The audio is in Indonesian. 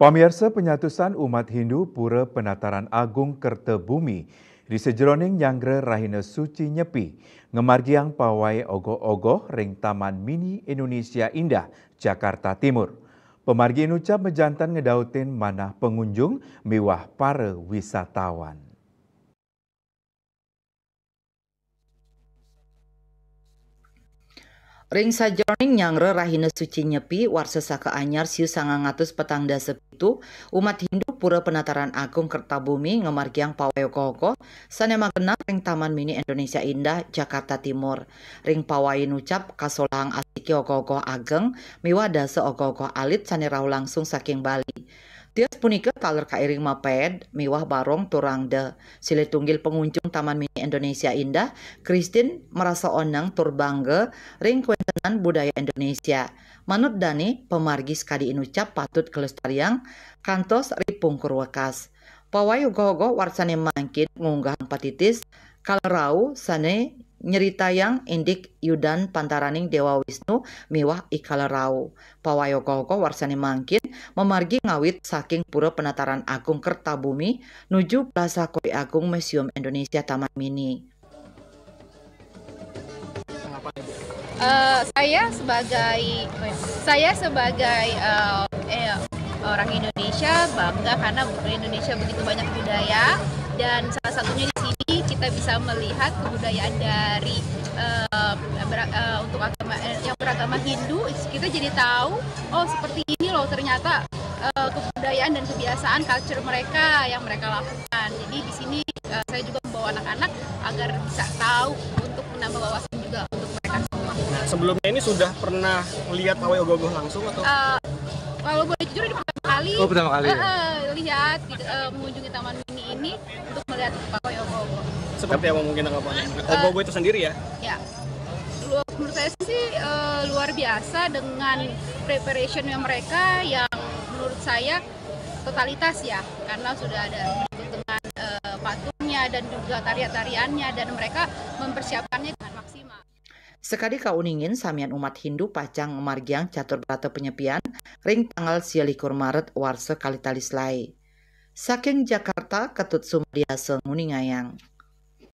Pamirsa penyatusan umat Hindu Pura Penataran Agung Kertebumi di sejroning Nyangre Rahina Suci Nyepi ngemargiang pawai ogoh-ogoh ring Taman Mini Indonesia Indah, Jakarta Timur. Pemargi ucap mejantan ngedautin manah pengunjung miwah para wisatawan. Ring sajroning Nyangre Rahina Suci Nyepi warsa saka anyar siu 900 petang dasa pitu umat Hindu Pura Penataran Agung Kertabumi ngemargiang pawai ogoh-ogoh sanema genap ring Taman Mini Indonesia Indah Jakarta Timur. Ring pawai nucap kasolang asiki ogoh-ogoh ageng miwah dasa ogoh-ogoh alit sanirau langsung saking Bali. Tias punika taler kairing maped miwah barong turangda sile tunggil pengunjung Taman Mini Indonesia Indah Christine merasa onang tur bangga ring kuentenan budaya Indonesia. Manut Dani pemargi sekadi inucap patut kelestarian kantos ripungkur wekas. Pawai ogoh-ogoh warsane mangkin ngunggah patitis kalerau sane nyeritayang indik yudan pantaraning Dewa Wisnu miwah ikalerau. Pawai ogoh-ogoh warsane mangkin memargi ngawit saking Pura Penataran Agung Kertabumi nuju Plaza Koi Agung Museum Indonesia Taman Mini. Saya sebagai orang Indonesia bangga karena Indonesia begitu banyak budaya, dan salah satunya di sini kita bisa melihat kebudayaan dari untuk agama yang beragama Hindu. Kita jadi tahu, oh seperti ini loh ternyata kebudayaan dan kebiasaan culture mereka yang mereka lakukan. Jadi di sini saya juga membawa anak-anak agar bisa tahu untuk menambah wawasan juga untuk mereka semua. Nah, sebelumnya ini sudah pernah melihat pawai ogoh-ogoh langsung atau? Kalau boleh jujur ini pertama kali. Oh, pertama kali. Lihat mengunjungi Taman Mini ini untuk melihat pawai ogoh-ogoh. Seperti apa mungkin tanggapannya? Ogoh-ogoh itu sendiri ya? Ya. Menurut saya sih luar biasa dengan preparationnya mereka yang menurut saya totalitas ya, karena sudah ada dengan patungnya dan juga tarian-tariannya, dan mereka mempersiapkannya dengan maksimal. Sekadi kauningin samian umat Hindu pacang margiang catur brata penyepian ring tanggal 21 Maret warsa kalitalislai. Saking Jakarta Ketut Sumadiasa Nguningayang.